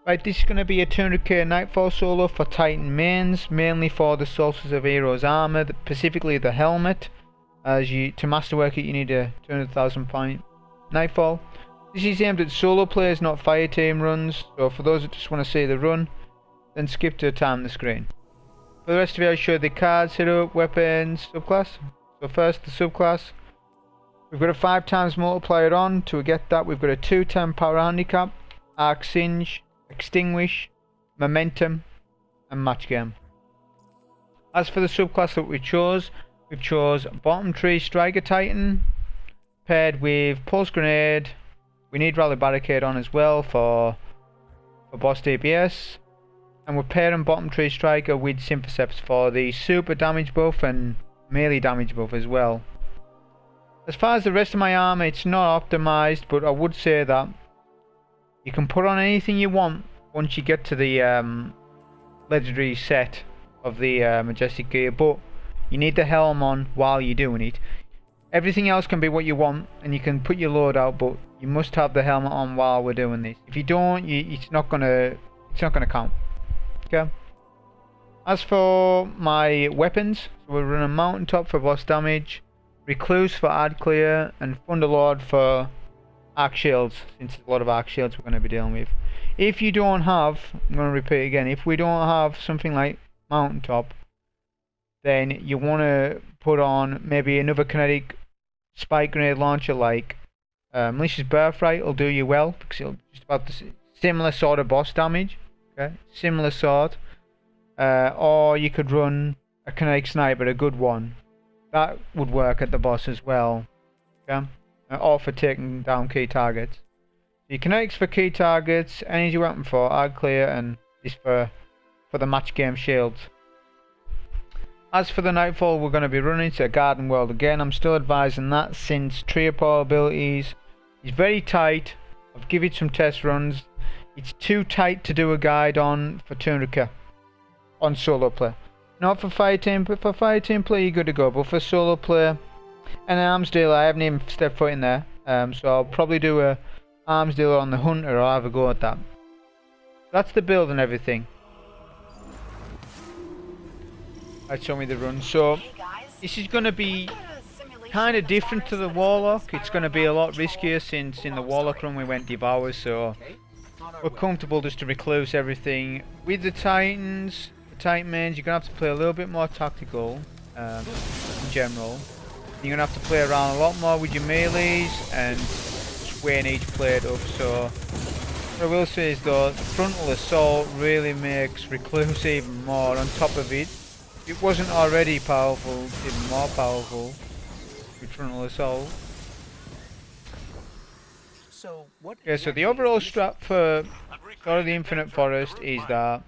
Right, this is going to be a 200k Nigtfall solo for Titan mains, mainly for the Solstice of Heroes armor, specifically the helmet. To masterwork it, you need a 200,000 point Nigtfall. This is aimed at solo players, not fire team runs, so for those that just want to see the run, then skip to the time on the screen. For the rest of you, I'll show the cards, setup, weapons, subclass. So first, the subclass. We've got a 5 times multiplier on. To get that, we've got a 210 power handicap, arc Singe, Extinguish, momentum, and match game. As for the subclass that we chose bottom tree striker titan, paired with pulse grenade. We need rally barricade on as well for boss DPS, and we're pairing bottom tree striker with Synthoceps for the super damage buff and melee damage buff as well. As far as the rest of my armor, it's not optimized, but I would say that you can put on anything you want once you get to the legendary set of the Majestic gear, but you need the helm on while you're doing it. Everything else can be what you want, and you can put your loadout, but you must have the helmet on while we're doing this. If you don't, it's not gonna count. Okay. As for my weapons, so we're running Mountainop for boss damage, Recluse for ad clear, and Thunderlord for arc shields, since there's a lot of arc shields we're going to be dealing with. If you don't have, I'm going to repeat again, if we don't have something like Mountaintop, then you want to put on maybe another kinetic spike grenade launcher like Malicious Birthright will do you well, because it'll just about the similar sort of boss damage, okay, similar sort. Or you could run a kinetic sniper, a good one. That would work at the boss as well, okay? Or for taking down key targets. The kinetics for key targets, energy weapon for ad clear, and this for the match game shields. As for the Nigtfall, we're going to be running to a Garden World again. I'm still advising that, since trio power abilities is very tight. I've given it some test runs. It's too tight to do a guide on for 200k on solo play. Not for fire team, but for fire team play you're good to go. But for solo play and arms dealer, I haven't even stepped foot in there. So I'll probably do a arms dealer on the hunter, or I'll have a go at that. That's the build and everything. Right, show me the run. So this is going to be kind of different to the Warlock. It's going to be a lot riskier, since in the Warlock run we went Devour, so we're comfortable just to Recluse everything. With the Titans, the Titan mains, you're going to have to play a little bit more tactical in general. You're going to have to play around a lot more with your melees and swaying each blade up. So what I will say is though, the frontal assault really makes Recluse even more. On top of it, it wasn't already powerful, it's even more powerful with frontal assault. Okay, so the overall strat for Sword of the Infinite Forest is that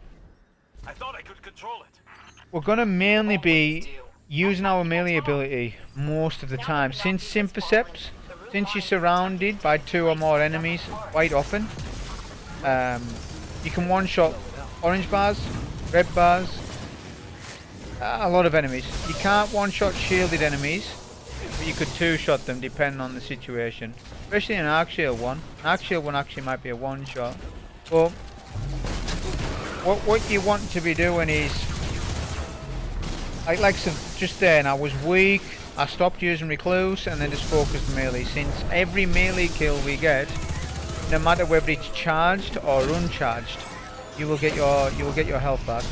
we're going to mainly be using our melee ability most of the time. Since Synthoceps, since you're surrounded by 2 or more enemies quite often, you can one-shot orange bars, red bars, a lot of enemies. You can't one-shot shielded enemies, but you could 2-shot them depending on the situation. Especially an arc shield one. An arc shield one actually might be a one-shot. But what you want to be doing is, like so just then I was weak, I stopped using Recluse and then just focused melee. Since every melee kill we get, no matter whether it's charged or uncharged, you will get your health back.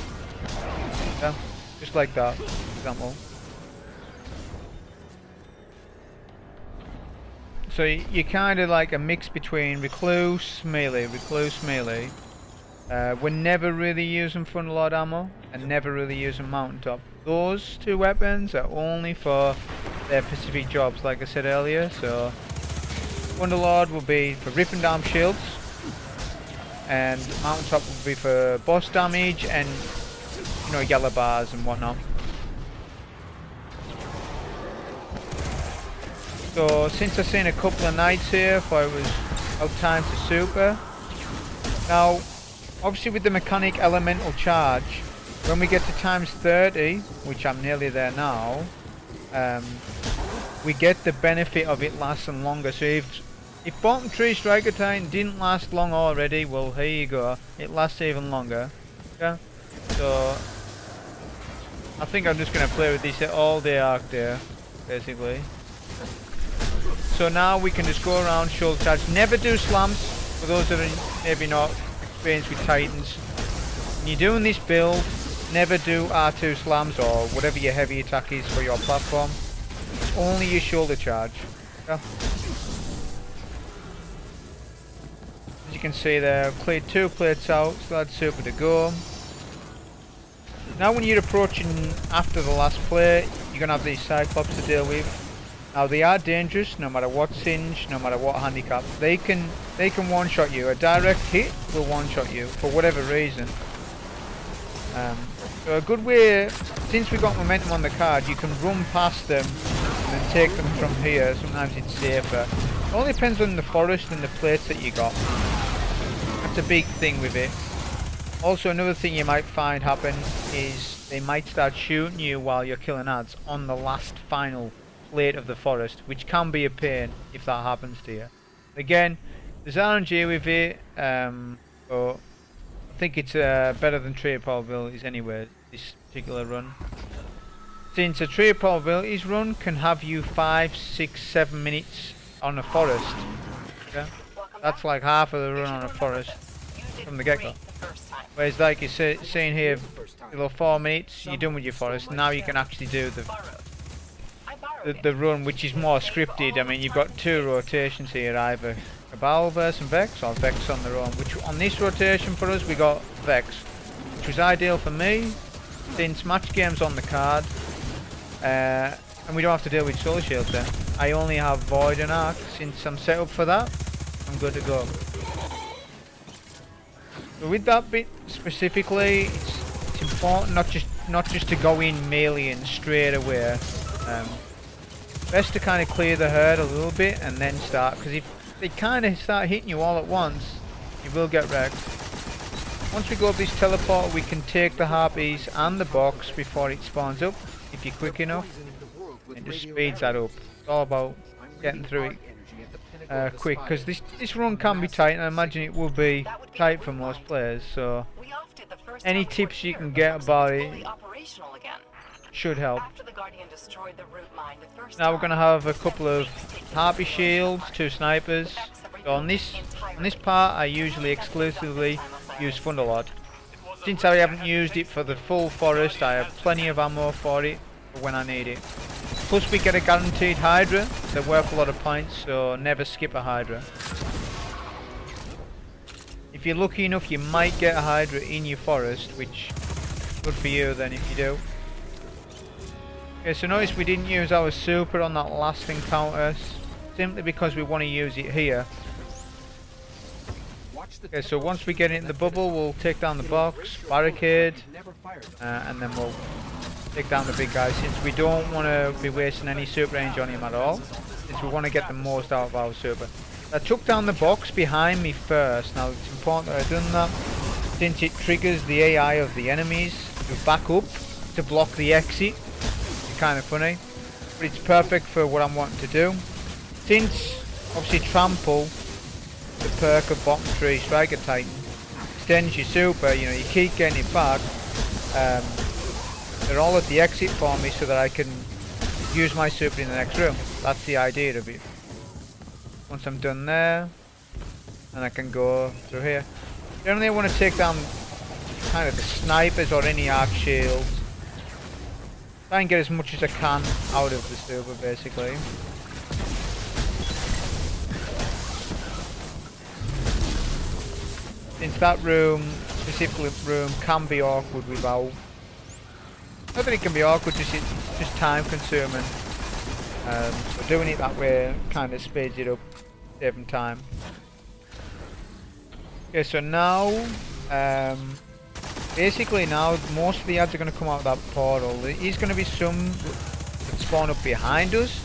Yeah, just like that, for example. So you're kind of like a mix between Recluse, melee. We're never really using Thunderlord ammo and never really using Mountaintop. Those 2 weapons are only for their specific jobs, like I said earlier. So Thunderlord will be for ripping down shields, and Mountaintop will be for boss damage and, you know, yellow bars and whatnot. So since I've seen a couple of knights here, I thought it was about time to super. Now, obviously with the mechanic elemental charge, when we get to times 30, which I'm nearly there now, we get the benefit of it lasting longer. So if If bottom 3 Striker Titan didn't last long already, well here you go. It lasts even longer. Okay? So I think I'm just going to play with this all day arc there, basically. So now we can just go around, shoulder charge. Never do slams, for those that are maybe not experienced with Titans. When you're doing this build, never do R2 slams or whatever your heavy attack is for your platform. It's only your shoulder charge. Okay? As you can see there, I've cleared 2 plates out, so that's super to go. Now when you're approaching after the last plate, you're going to have these Cyclops to deal with. Now they are dangerous no matter what Singe, no matter what handicap. They can one-shot you. A direct hit will one-shot you for whatever reason. So a good way, since we got momentum on the card, you can run past them and then take them from here. Sometimes it's safer. It all depends on the forest and the plates that you got. That's a big thing with it. Also another thing you might find happen is they might start shooting you while you're killing ads on the last final plate of the forest, which can be a pain if that happens to you. Again, there's RNG with it, but I think it's better than trade probabilities anyway, this particular run. Since a trade probabilities run can have you 5, 6, 7 minutes on a forest. Okay? That's like half of the run on a forest from the get-go. Whereas like you're seeing here, below 4 minutes, you're done with your forest. Now you can actually do the run, which is more scripted. I mean, you've got 2 rotations here, either Cabal versus Vex or Vex on their own. Which on this rotation for us, we got Vex, which was ideal for me since match game's on the card, and we don't have to deal with soul shields then. I only have Void and Arc. Since I'm set up for that, I'm good to go. So with that bit specifically, it's important not just to go in melee and straight away. Best to kind of clear the herd a little bit and then start, because if they kind of start hitting you all at once, you will get wrecked. Once we go up this teleporter, we can take the harpies and the box before it spawns up, if you're quick enough. It just speeds that up. It's all about getting through it quick, because this run can be tight, and I imagine it will be tight for most players, so any tips you can get about it should help. Now we're going to have a couple of harpy shields, 2 snipers. So on this part I usually exclusively use Thunderlord. Since I haven't used it for the full forest, I have plenty of ammo for it for when I need it. Plus we get a guaranteed Hydra, they're worth a lot of points, so never skip a Hydra. If you're lucky enough, you might get a Hydra in your forest, which is good for you then if you do. Okay, so notice we didn't use our super on that last encounter, simply because we want to use it here. Okay, so once we get into the bubble, we'll take down the box, barricade, and then we'll take down the big guy, since we don't want to be wasting any super range on him at all, since we want to get the most out of our super. I took down the box behind me first. Now it's important that I've done that, since it triggers the AI of the enemies to back up to block the exit. It's kind of funny, but it's perfect for what I'm wanting to do. Since obviously trample, the perk of bottom 3 Striker Titan, extends your super, you know, you keep getting it back. They're all at the exit for me so that I can use my super in the next room. That's the idea of it. Once I'm done there, and I can go through here. Generally I want to take down kind of the snipers or any arc shields. Try and get as much as I can out of the super basically. Since that room, specific room, can be awkward without. Not that it can be awkward, just time consuming. So doing it that way kind of speeds it up, saving time. Okay, so now, basically now most of the ads are going to come out of that portal. There is going to be some that spawn up behind us.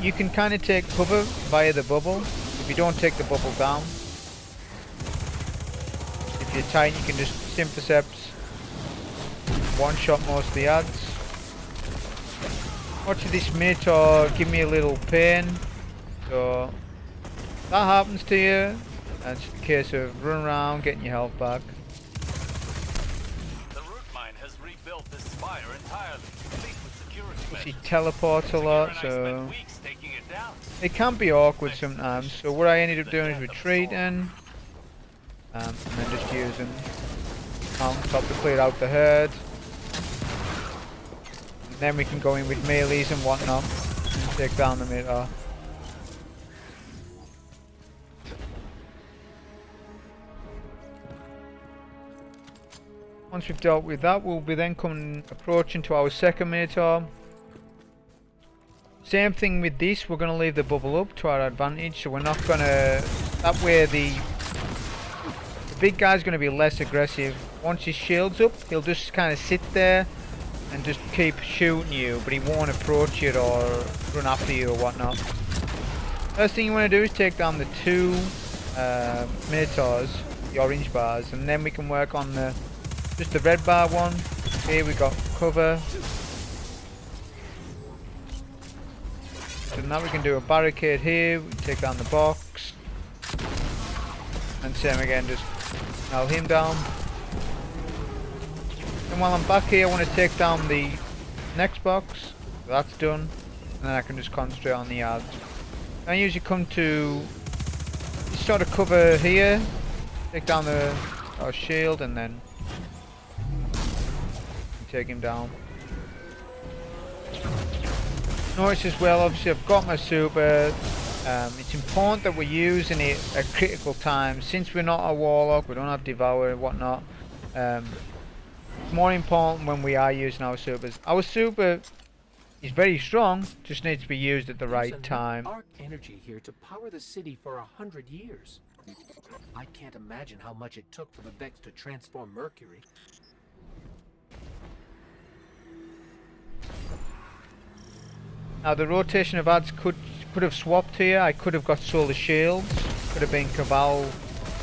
You can kind of take cover via the bubble if you don't take the bubble down. If you're tight, you can just Synthoceps, one-shot most of the ads. Watch this Minotaur give me a little pain, so that happens to you, it's just a case of running around, getting your health back. The root mine has rebuilt this spire entirely, complete with security He measures. teleports a lot, Secure and I so spent weeks taking it down. it can be awkward sometimes. So what I ended up doing is retreating, and then just using Mountainop to clear out the herd. And then we can go in with melees and whatnot and take down the Minotaur. Once we've dealt with that, we'll be then approaching to our second Minotaur. Same thing with this, we're going to leave the bubble up to our advantage, so we're not going to... That way the big guy's going to be less aggressive. Once his shield's up, he'll just kind of sit there and just keep shooting you, but he won't approach you or run after you or whatnot. First thing you want to do is take down the two Minotaurs, the orange bars, and then we can work on just the red bar one. Here we got cover. So now we can do a barricade here, we can take down the box. And same again, just nail him down. And while I'm back here, I want to take down the next box. So that's done. And then I can just concentrate on the yards. I usually come to this sort of cover here, take down our shield, and then take him down. Notice as well, obviously I've got my super. It's important that we're using it at critical times. Since we're not a warlock, we don't have devour and whatnot. It's more important when we are using our supers. Our super is very strong, just needs to be used at the right time. Arc energy here to power the city for 100 years. I can't imagine how much it took for the Vex to transform Mercury. Now the rotation of ads could have swapped here. I could have got Solar Shields, could have been Cabal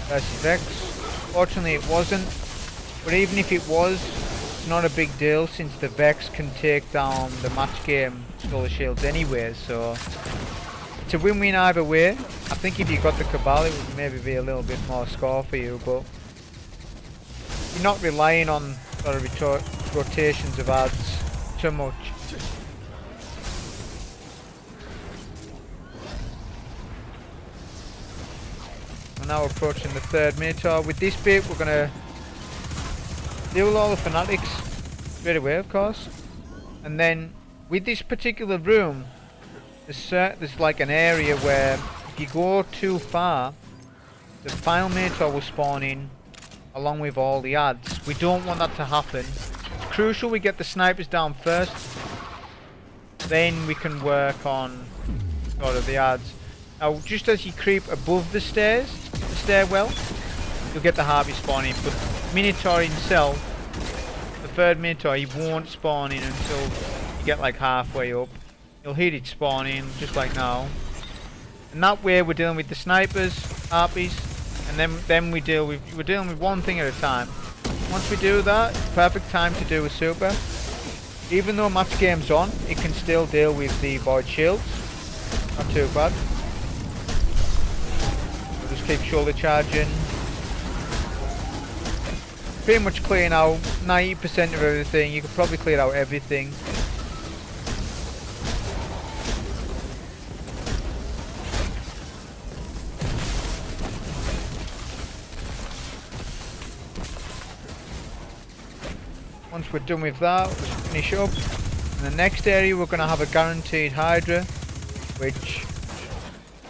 versus Vex. Fortunately it wasn't, but even if it was, it's not a big deal since the Vex can take down the match game Solar Shields anyway, so it's a win-win either way. I think if you got the Cabal it would maybe be a little bit more score for you, but you're not relying on sort of rotations of ads too much. We're now approaching the third Minotaur. With this bit we're going to deal with all the fanatics straight away, of course. And then with this particular room, there's like an area where if you go too far, the final Minotaur will spawn in along with all the ads. We don't want that to happen. It's crucial we get the snipers down first, then we can work on sort of the ads. Now just as you creep above the stairs, the stairwell, you'll get the Harpy spawning, but Minotaur himself, the third Minotaur, he won't spawn in until you get like halfway up. You'll hear it spawn in just like now. And that way we're dealing with the snipers, Harpies, and then we're dealing with one thing at a time. Once we do that, it's perfect time to do a super. Even though match game's on, it can still deal with the void shields. Not too bad. We'll just keep shoulder charging. Pretty much clearing out 90% of everything. You could probably clear out everything. Once we're done with that, we'll just finish up. In the next area we're going to have a guaranteed Hydra, which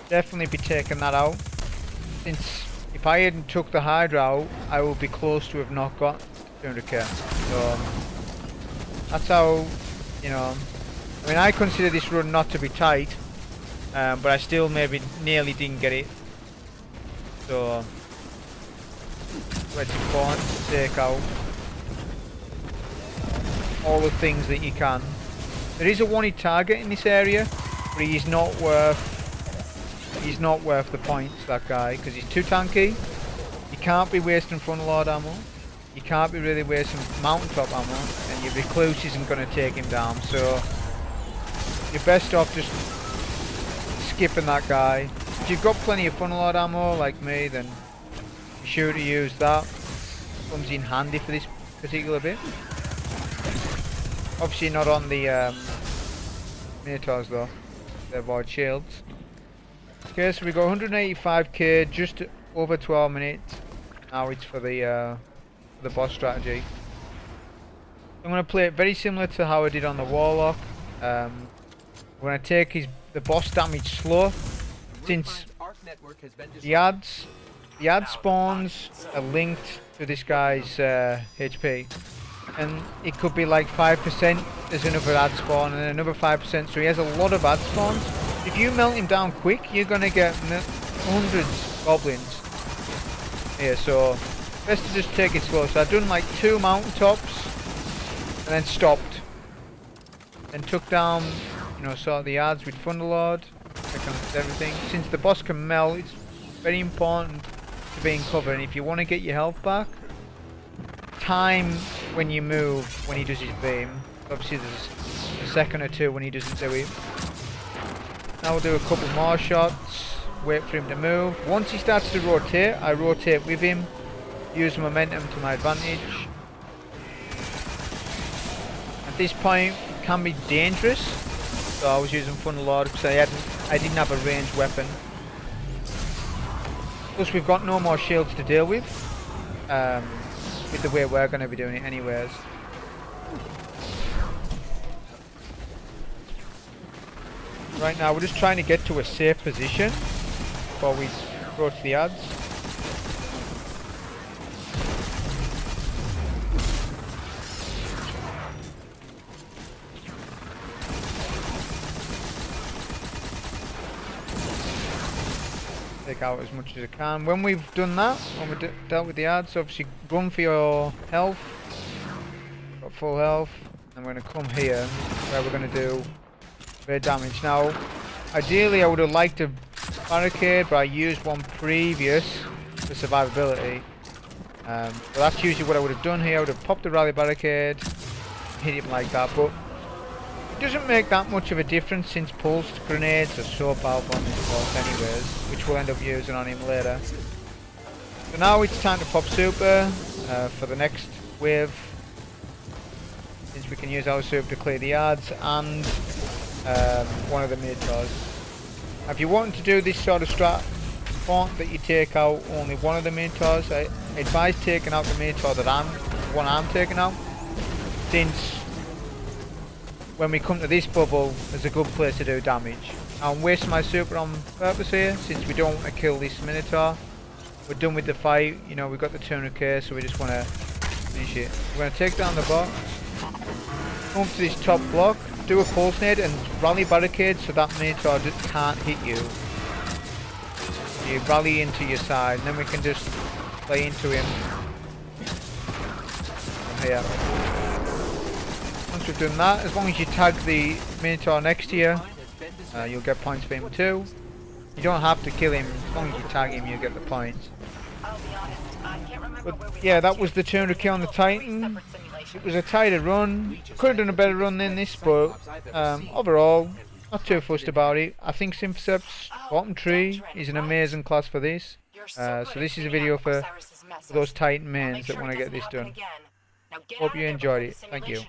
definitely be taking that out. Since if I hadn't took the Hydra out, I would be close to have not got 200k. So that's how, you know, I mean I consider this run not to be tight, but I still maybe nearly didn't get it. So it's important to take out all the things that you can. There is a wanted target in this area, but he's not worth the points, that guy, because he's too tanky. You can't be wasting Thunderlord ammo, you can't be really wasting Mountaintop ammo, and your Recluse isn't going to take him down, so you're best off just skipping that guy If you've got plenty of Thunderlord ammo like me, then be sure to use that. Comes in handy for this particular bit. Obviously not on the Minotaurs though. They avoid shields. Okay, so we got 185k, just over 12 minutes. Now it's for the boss strategy. I'm going to play it very similar to how I did on the Warlock. We're going to take the boss damage slow, since the ads spawns are linked to this guy's HP, and it could be like 5%. There's another ad spawn and another 5%, so he has a lot of ad spawns. If you melt him down quick, you're going to get hundreds of goblins here, so best to just take it slow. So I've done like 2 mountaintops and then stopped, then took down, you know, sort of the ads with Thunderlord, check on everything. Since the boss can melt, it's very important to be in cover, and if you want to get your health back, time when you move when he does his beam. Obviously there's a second or two when he doesn't do it. Now we'll do a couple more shots, wait for him to move. Once he starts to rotate, I rotate with him, use momentum to my advantage. At this point it can be dangerous, so I was using Thunderlord because I didn't have a ranged weapon. Plus we've got no more shields to deal with the way we're going to be doing it anyways. Right now we're just trying to get to a safe position before we approach the ads. Take out as much as I can. When we've done that, when we've dealt with the ads, obviously run for your health. Got full health. And we're going to come here where we're going to do bit of damage. Now, ideally I would have liked a barricade, but I used one previous for survivability. But that's usually what I would have done here. I would have popped the rally barricade, hit him like that, but it doesn't make that much of a difference since pulsed grenades are so powerful on this boss anyways, which we'll end up using on him later. So now it's time to pop super for the next wave, since we can use our super to clear the ads and one of the Minotaurs. If you want to do this sort of strat, important that you take out only one of the Minotaurs. I advise taking out the Minotaur that I'm taking out, since when we come to this bubble, there's a good place to do damage. I'm wasting my super on purpose here, since we don't want to kill this Minotaur. We're done with the fight, you know, we've got the 200k, so we just want to finish it. We're going to take down the bot, come up to this top block, do a pulse nade and rally barricade so that Minotaur just can't hit you. You rally into your side and then we can just play into him from here. Once we've done that, as long as you tag the Minotaur next to you, you'll get points for him too. You don't have to kill him, as long as you tag him you get the points. But yeah, that was the 200k on the Titan. It was a tighter run. Could have done a better run than this, but overall, not too fussed about it. I think Synthoceps bottom tree is an amazing class for this. So this is a video for those Titan mains that want to get this done. Hope you enjoyed it. Thank you.